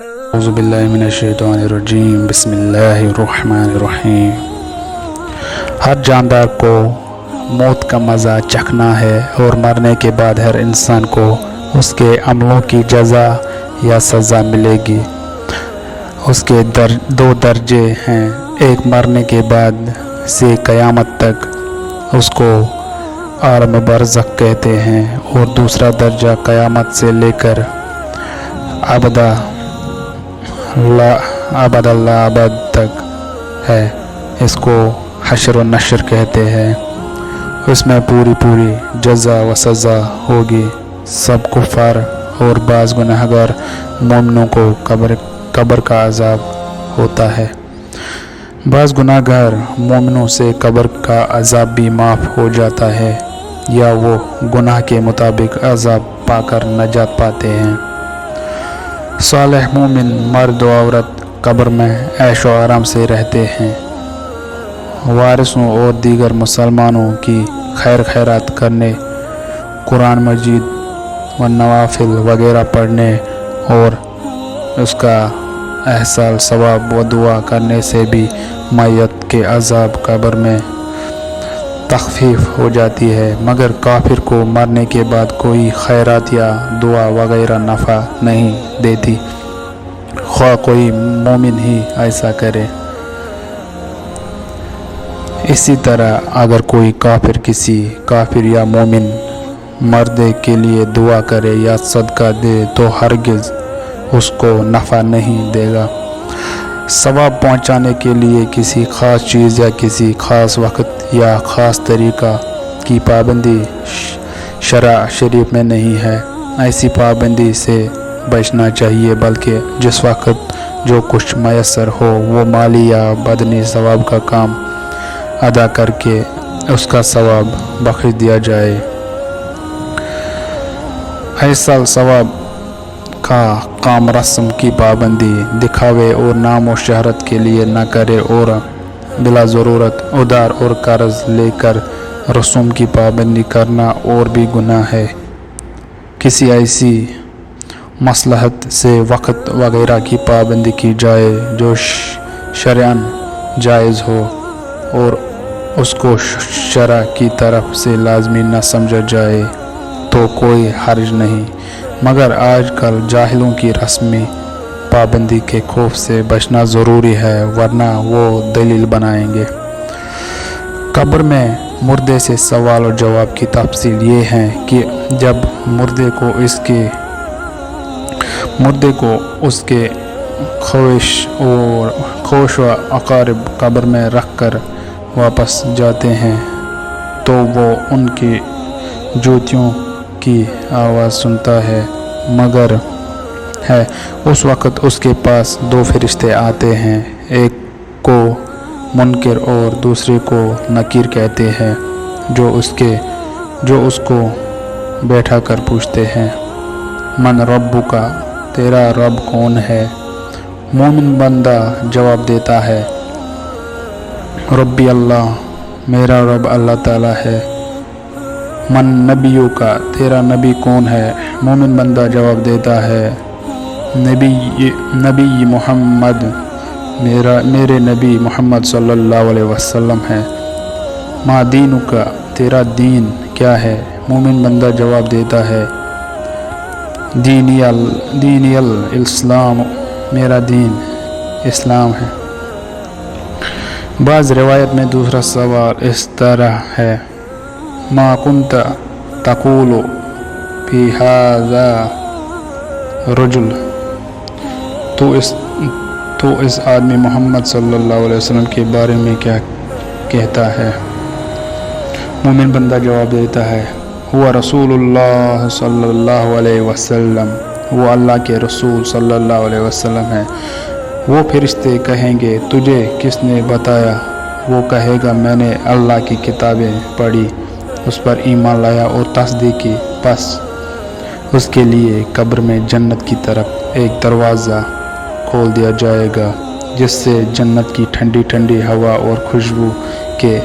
اعوذ باللہ من الشیطان الرجیم، بسم اللہ الرحمن الرحیم۔ ہر جاندار کو موت کا مزہ چکھنا ہے اور مرنے کے بعد ہر انسان کو اس کے عملوں کی جزا یا سزا ملے گی۔ اس کے دو درجے ہیں، ایک مرنے کے بعد سے قیامت تک، اس کو عالم برزخ کہتے ہیں، اور دوسرا درجہ قیامت سے لے کر ابد اللہ ابد تک ہے، اس کو حشر و نشر کہتے ہیں۔ اس میں پوری جزا و سزا ہوگی۔ سب کفار اور بعض گناہگار مومنوں کو قبر کا عذاب ہوتا ہے۔ بعض گناہگار مومنوں سے قبر کا عذاب بھی معاف ہو جاتا ہے، یا وہ گناہ کے مطابق عذاب پا کر نجات پاتے ہیں۔ صالح مومن مرد و عورت قبر میں عیش و آرام سے رہتے ہیں۔ وارثوں اور دیگر مسلمانوں کی خیر خیرات کرنے، قرآن مجید و نوافل وغیرہ پڑھنے اور اس کا احسان ثواب و دعا کرنے سے بھی میت کے عذاب قبر میں تخفیف ہو جاتی ہے، مگر کافر کو مرنے کے بعد کوئی خیرات یا دعا وغیرہ نفع نہیں دیتی، خواہ کوئی مومن ہی ایسا کرے۔ اسی طرح اگر کوئی کافر کسی کافر یا مومن مردے کے لیے دعا کرے یا صدقہ دے تو ہرگز اس کو نفع نہیں دے گا۔ ثواب پہنچانے کے لیے کسی خاص چیز یا کسی خاص وقت یا خاص طریقہ کی پابندی شرع شریف میں نہیں ہے۔ ایسی پابندی سے بچنا چاہیے، بلکہ جس وقت جو کچھ میسر ہو وہ مالی یا بدنی ثواب کا کام ادا کر کے اس کا ثواب بخش دیا جائے۔ ایسا ثواب کا کام رسم کی پابندی، دکھاوے اور نام و شہرت کے لیے نہ کرے، اور بلا ضرورت ادھار اور قرض لے کر رسوم کی پابندی کرنا اور بھی گناہ ہے۔ کسی ایسی مصلحت سے وقت وغیرہ کی پابندی کی جائے جو شرعاً جائز ہو اور اس کو شرع کی طرف سے لازمی نہ سمجھا جائے تو کوئی حرج نہیں، مگر آج کل جاہلوں کی رسمی پابندی کے خوف سے بچنا ضروری ہے، ورنہ وہ دلیل بنائیں گے۔ قبر میں مردے سے سوال و جواب کی تفصیل یہ ہے کہ جب مردے کو اس کے خوش و اقارب قبر میں رکھ کر واپس جاتے ہیں تو وہ ان کی جوتیوں کی آواز سنتا ہے، مگر اس وقت اس کے پاس دو فرشتے آتے ہیں، ایک کو منکر اور دوسرے کو نکیر کہتے ہیں، جو اس کو بیٹھا کر پوچھتے ہیں، من ربک، تیرا رب کون ہے؟ مومن بندہ جواب دیتا ہے، ربی اللہ، میرا رب اللہ تعالی ہے۔ من نبیک، تیرا نبی کون ہے؟ مومن بندہ جواب دیتا ہے، نبی محمد، میرے نبی محمد صلی اللہ علیہ وسلم ہے۔ ما دینک، تیرا دین کیا ہے؟ مومن بندہ جواب دیتا ہے، دینی الاسلام، میرا دین اسلام ہے۔ بعض روایت میں دوسرا سوال اس طرح ہے، ما کنت تقول فی ھذا رجل، تو اس آدمی محمد صلی اللہ علیہ وسلم کے بارے میں کیا کہتا ہے؟ مومن بندہ جواب دیتا ہے، ہوا رسول اللہ صلی اللہ علیہ وسلم، وہ اللہ کے رسول صلی اللہ علیہ وسلم ہے۔ وہ فرشتے کہیں گے، تجھے کس نے بتایا؟ وہ کہے گا، میں نے اللہ کی کتابیں پڑھی، اس پر ایمان لایا اور تصدیق کی، پس اس کے لیے قبر میں جنت کی طرف ایک دروازہ کھول دیا جائے گا، جس سے جنت کی ٹھنڈی ٹھنڈی ہوا اور خوشبو کے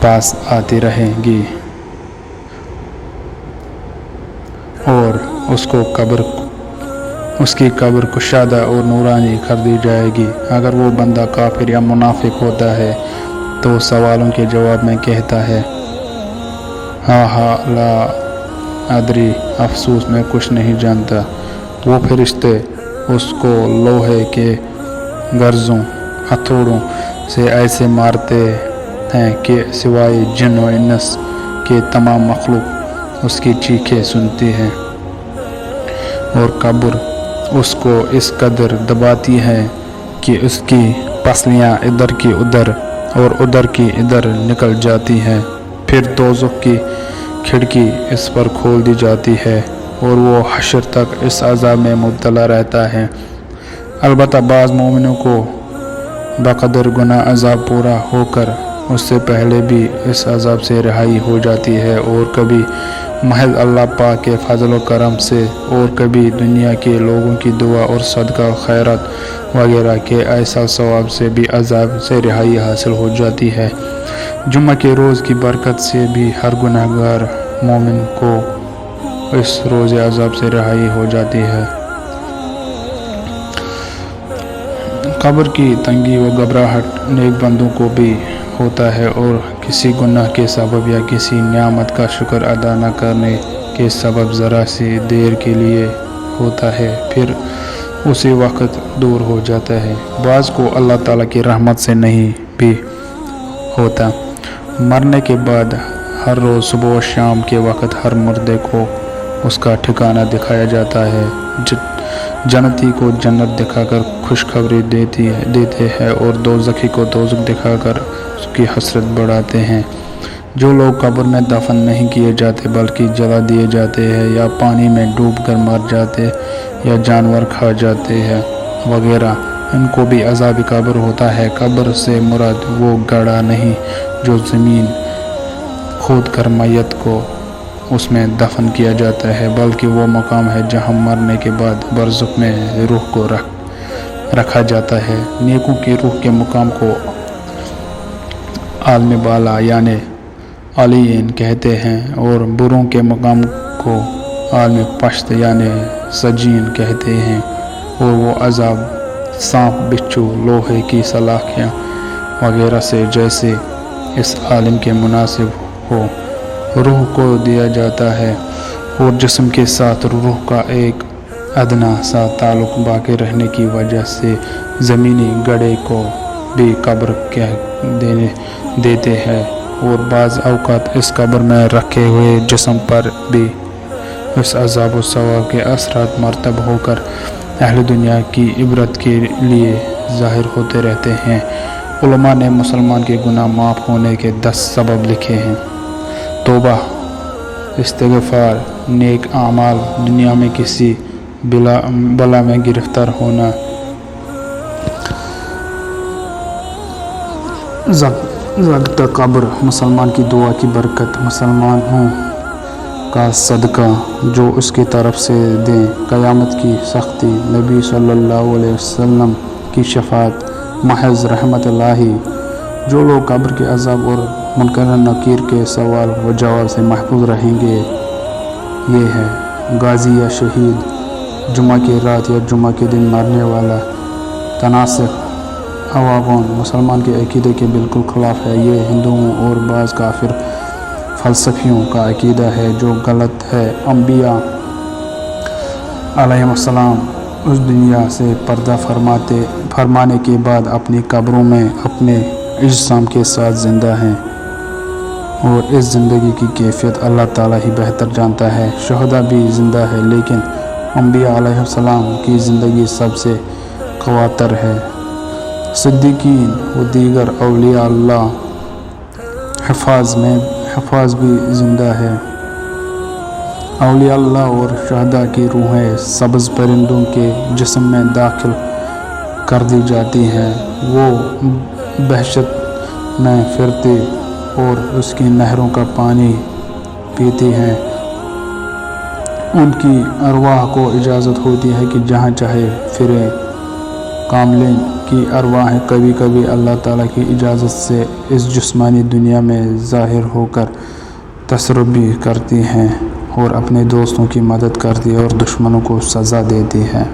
پاس آتی رہیں گی، اور اس کو اس کی قبر کشادہ اور نورانی کر دی جائے گی۔ اگر وہ بندہ کافر یا منافق ہوتا ہے تو سوالوں کے جواب میں کہتا ہے ہاں لا ادری، افسوس میں کچھ نہیں جانتا۔ وہ فرشتے اس کو لوہے کے گرزوں ہتھوڑوں سے ایسے مارتے ہیں کہ سوائے جن و انس کے تمام مخلوق اس کی چیخیں سنتی ہے، اور قبر اس کو اس قدر دباتی ہے کہ اس کی پسلیاں ادھر کی ادھر اور ادھر کی ادھر نکل جاتی ہیں۔ پھر دوزخ کی کھڑکی اس پر کھول دی جاتی ہے اور وہ حشر تک اس عذاب میں مبتلا رہتا ہے۔ البتہ بعض مومنوں کو بقدر گناہ عذاب پورا ہو کر اس سے پہلے بھی اس عذاب سے رہائی ہو جاتی ہے، اور کبھی محض اللہ پاک کے فضل و کرم سے، اور کبھی دنیا کے لوگوں کی دعا اور صدقہ خیرات وغیرہ کے ایسا ثواب سے بھی عذاب سے رہائی حاصل ہو جاتی ہے۔ جمعہ کے روز کی برکت سے بھی ہر گناہ گار مومن کو اس روز عذاب سے رہائی ہو جاتی ہے۔ قبر کی تنگی و گھبراہٹ نیک بندوں کو بھی ہوتا ہے، اور کسی گناہ کے سبب یا کسی نعمت کا شکر ادا نہ کرنے کے سبب ذرا سی دیر کے لیے ہوتا ہے، پھر اسی وقت دور ہو جاتا ہے۔ بعض کو اللہ تعالیٰ کی رحمت سے نہیں بھی ہوتا۔ مرنے کے بعد ہر روز صبح و شام کے وقت ہر مردے کو اس کا ٹھکانہ دکھایا جاتا ہے۔ جنتی کو جنت دکھا کر خوشخبری دیتے ہیں، اور دوزخی کو دوزخ دکھا کر اس کی حسرت بڑھاتے ہیں۔ جو لوگ قبر میں دفن نہیں کیے جاتے بلکہ جلا دیے جاتے ہیں، یا پانی میں ڈوب کر مر جاتے، یا جانور کھا جاتے ہیں وغیرہ، ان کو بھی عذاب قبر ہوتا ہے۔ قبر سے مراد وہ گڑھا نہیں جو زمین کھود کر میت کو اس میں دفن کیا جاتا ہے، بلکہ وہ مقام ہے جہاں مرنے کے بعد برزخ میں روح کو رکھا جاتا ہے۔ نیکوں کی روح کے مقام کو عالم بالا یعنی علیین کہتے ہیں، اور بروں کے مقام کو عالم پشت یعنی سجین کہتے ہیں، اور وہ عذاب سانپ، بچھو، لوہے کی سلاخیاں وغیرہ سے جیسے اس عالم کے مناسب ہو روح کو دیا جاتا ہے، اور جسم کے ساتھ روح کا ایک ادنا سا تعلق باقی رہنے کی وجہ سے زمینی گڑھے کو بھی قبر کہہ دیتے ہیں، اور بعض اوقات اس قبر میں رکھے ہوئے جسم پر بھی اس عذاب و ثواب کے اثرات مرتب ہو کر اہل دنیا کی عبرت کے لیے ظاہر ہوتے رہتے ہیں۔ علماء نے مسلمان کے گناہ معاف ہونے کے 10 سبب لکھے ہیں۔ توبہ، استغفار، نیک اعمال، دنیا میں کسی بلا میں گرفتار ہونا، زگتا قبر، مسلمان کی دعا کی برکت، مسلمانوں کا صدقہ جو اس کی طرف سے دیں، قیامت کی سختی، نبی صلی اللہ علیہ وسلم کی شفاعت، محض رحمت الہی۔ جو لوگ قبر کے عذاب اور منکر و نکیر کے سوال و جواب سے محفوظ رہیں گے، یہ ہے غازی یا شہید، جمعہ کی رات یا جمعہ کے دن مرنے والا، تناسخ، عواغون، مسلمان کے عقیدے کے بالکل خلاف ہے۔ یہ ہندوؤں اور بعض کافر فلسفیوں کا عقیدہ ہے جو غلط ہے۔ انبیاء علیہم السلام اس دنیا سے پردہ فرمانے کے بعد اپنی قبروں میں اپنے اجسام کے ساتھ زندہ ہیں، اور اس زندگی کی کیفیت اللہ تعالیٰ ہی بہتر جانتا ہے۔ شہداء بھی زندہ ہے، لیکن انبیاء علیہ السلام کی زندگی سب سے قویتر ہے۔ صدیقین و دیگر اولیاء اللہ حفاظ بھی زندہ ہے۔ اولیاء اللہ اور شہداء کی روحیں سبز پرندوں کے جسم میں داخل کر دی جاتی ہیں، وہ بہشت میں پھرتی اور اس کی نہروں کا پانی پیتی ہیں۔ ان کی ارواح کو اجازت ہوتی ہے کہ جہاں چاہے پھریں۔ کاملین کی ارواحیں کبھی کبھی اللہ تعالیٰ کی اجازت سے اس جسمانی دنیا میں ظاہر ہو کر تصرف بھی کرتی ہیں، اور اپنے دوستوں کی مدد کرتی اور دشمنوں کو سزا دیتی ہیں۔